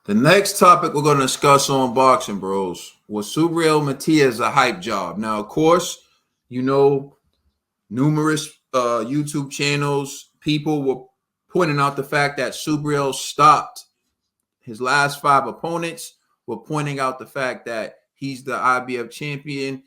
The next topic we're going to discuss on Boxing Bros was Subriel Matias a hype job. Now, of course, you know, numerous YouTube channels, people were pointing out the fact that Subriel stopped his last five opponents, were pointing out the fact that he's the IBF champion,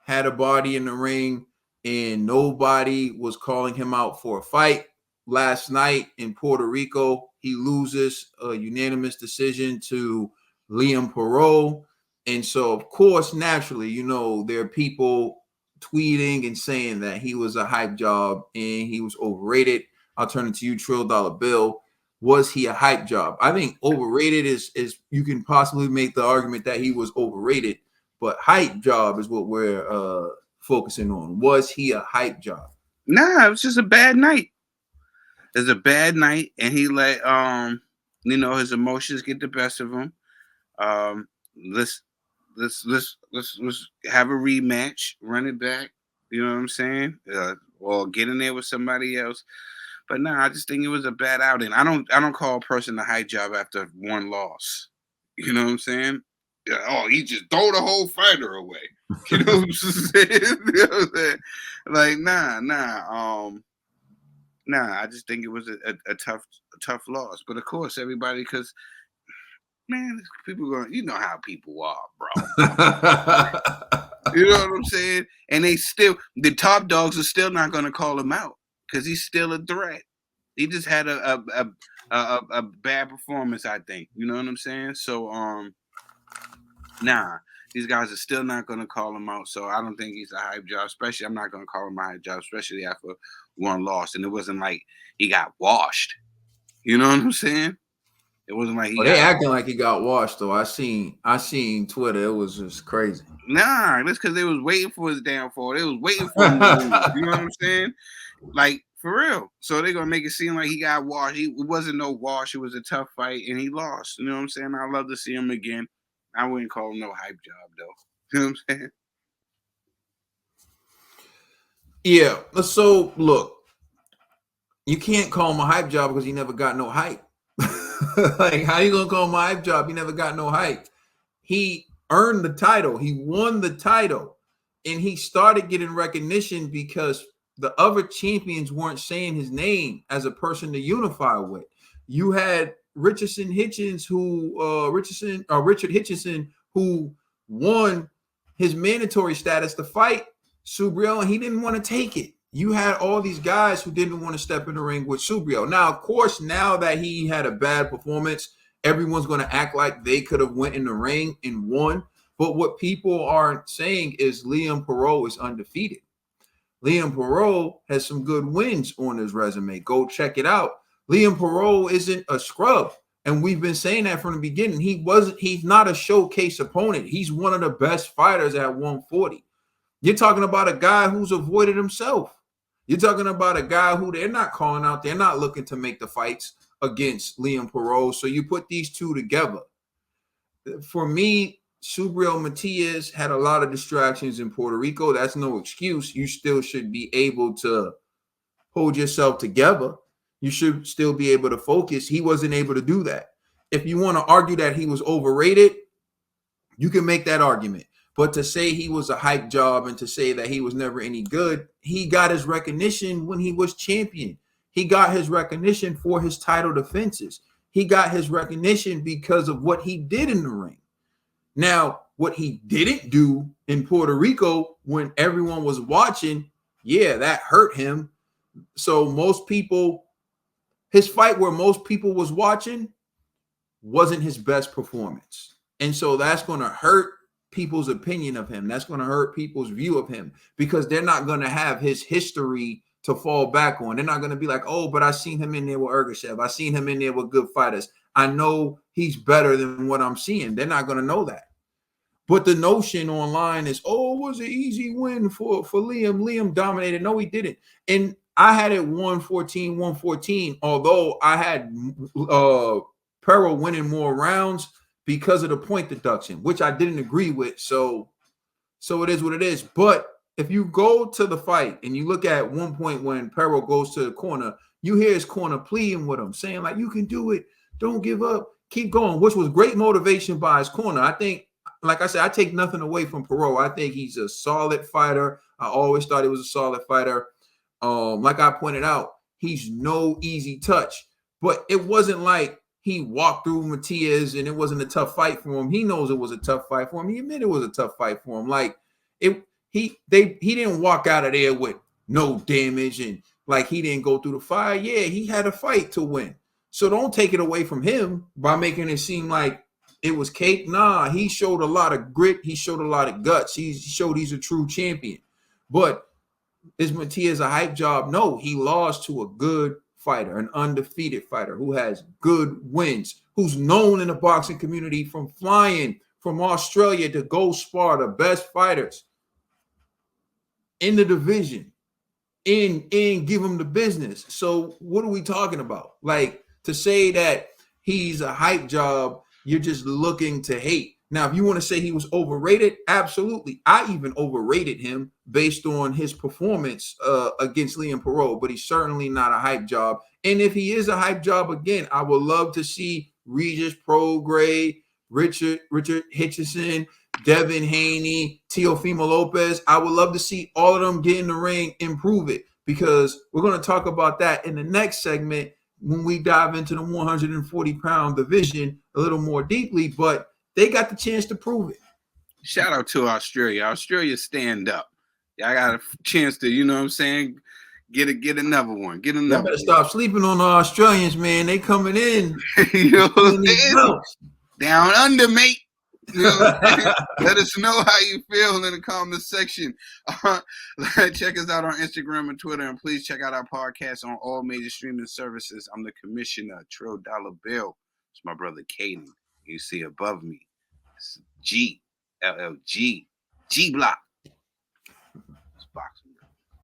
had a body in the ring, and nobody was calling him out for a fight. Last night in Puerto Rico, he loses a unanimous decision to Liam Paro. And so, of course, naturally, there are people tweeting and saying that he was a hype job and he was overrated. I'll turn it to you, Trill Dollar Bill. Was he a hype job? I think overrated is you can possibly make the argument that he was overrated, but hype job is what we're focusing on. Was he a hype job? Nah, it was just a bad night. It was a bad night, and he let his emotions get the best of him. Let's have a rematch, run it back. You know what I'm saying? Or get in there with somebody else. But nah, I just think it was a bad outing. I don't call a person a hype job after one loss. You know what I'm saying? Yeah, oh, he just throw the whole fighter away. You know what I'm saying? You know what I'm saying? Like, nah. I just think it was a tough loss. But of course, everybody, because man, people going, you know how people are, bro. You know what I'm saying? And the top dogs are still not going to call him out because he's still a threat. He just had a bad performance, I think. You know what I'm saying? So, nah, these guys are still not going to call him out. So I don't think he's a hype job. Especially, I'm not going to call him a hype job, especially after one loss. And it wasn't like he got washed. You know what I'm saying? It wasn't like they acting like he got washed though. I seen Twitter. It was just crazy. Nah, that's because they was waiting for his downfall. They was waiting for him to lose. You know what I'm saying? Like, for real. So they're gonna make it seem like he got washed. It wasn't no wash. It was a tough fight, and he lost. You know what I'm saying? I'd love to see him again. I wouldn't call him no hype job though. You know what I'm saying? Yeah. So look, you can't call him a hype job because he never got no hype. Like, how you gonna call him a hype job? He never got no hype. He earned the title. He won the title, and he started getting recognition because the other champions weren't saying his name as a person to unify with. You had Richard Hitchens, who won his mandatory status to fight Subriel, and he didn't want to take it. You had all these guys who didn't want to step in the ring with Subriel. Now, of course, now that he had a bad performance, everyone's going to act like they could have went in the ring and won. But what people aren't saying is Liam Paro is undefeated. Liam Paro has some good wins on his resume. Go check it out. Liam Paro isn't a scrub. And we've been saying that from the beginning. He's not a showcase opponent. He's one of the best fighters at 140. You're talking about a guy who's avoided himself. You're talking about a guy who they're not calling out. They're not looking to make the fights against Liam Paro. So you put these two together. For me, Subriel Matias had a lot of distractions in Puerto Rico. That's no excuse. You still should be able to hold yourself together. You should still be able to focus. He wasn't able to do that. If you want to argue that he was overrated, you can make that argument. But to say he was a hype job and to say that he was never any good, he got his recognition when he was champion. He got his recognition for his title defenses. He got his recognition because of what he did in the ring. Now, what he didn't do in Puerto Rico when everyone was watching, yeah, that hurt him. So most people, his fight where most people was watching wasn't his best performance. And so that's going to hurt people's opinion of him. That's going to hurt people's view of him because they're not going to have his history to fall back on. They're not going to be like, oh, but I seen him in there with Ergashev. I seen him in there with good fighters. I know he's better than what I'm seeing. They're not going to know that. But the notion online is, oh, it was an easy win for Liam. Liam dominated. No, he didn't. And I had it 114, although I had Paro winning more rounds because of the point deduction, which I didn't agree with. So it is what it is. But if you go to the fight and you look at one point when Paro goes to the corner, you hear his corner pleading with him, saying like, you can do it. Don't give up. keep going, which was great motivation by his corner. I think, like I said, I take nothing away from Paro. I think he's a solid fighter. I always thought he was a solid fighter. Like I pointed out, he's no easy touch, but it wasn't like he walked through Matias and it wasn't a tough fight for him. He knows it was a tough fight for him. He admitted it was a tough fight for him. Like he didn't walk out of there with no damage and like he didn't go through the fire. Yeah, he had a fight to win. So don't take it away from him by making it seem like it was cake. Nah, he showed a lot of grit. He showed a lot of guts. He showed he's a true champion. But is Matias a hype job? No, he lost to a good fighter, an undefeated fighter who has good wins, who's known in the boxing community from flying from Australia to go spar the best fighters in the division and give him the business. So what are we talking about? Like, to say that he's a hype job, you're just looking to hate. Now, if you want to say he was overrated, absolutely. I even overrated him based on his performance against Liam Paro, but he's certainly not a hype job. And if he is a hype job, again, I would love to see Regis Prograis, Richard Hitchison, Devin Haney, Teofimo Lopez. I would love to see all of them get in the ring, improve it, because we're going to talk about that in the next segment when we dive into the 140-pound division a little more deeply, but they got the chance to prove it. Shout out to Australia. Australia, stand up. I got a chance to, you know what I'm saying, get another one. Get another Y'all better stop sleeping on the Australians, man. They coming in. You know what I'm saying? Down under, mate. You know, let us know how you feel in the comment section. Check us out on Instagram and Twitter, and please check out our podcast on all major streaming services. I'm the commissioner, Trill Dollar Bill. It's my brother Caden. You see above me, it's G LLG G Block.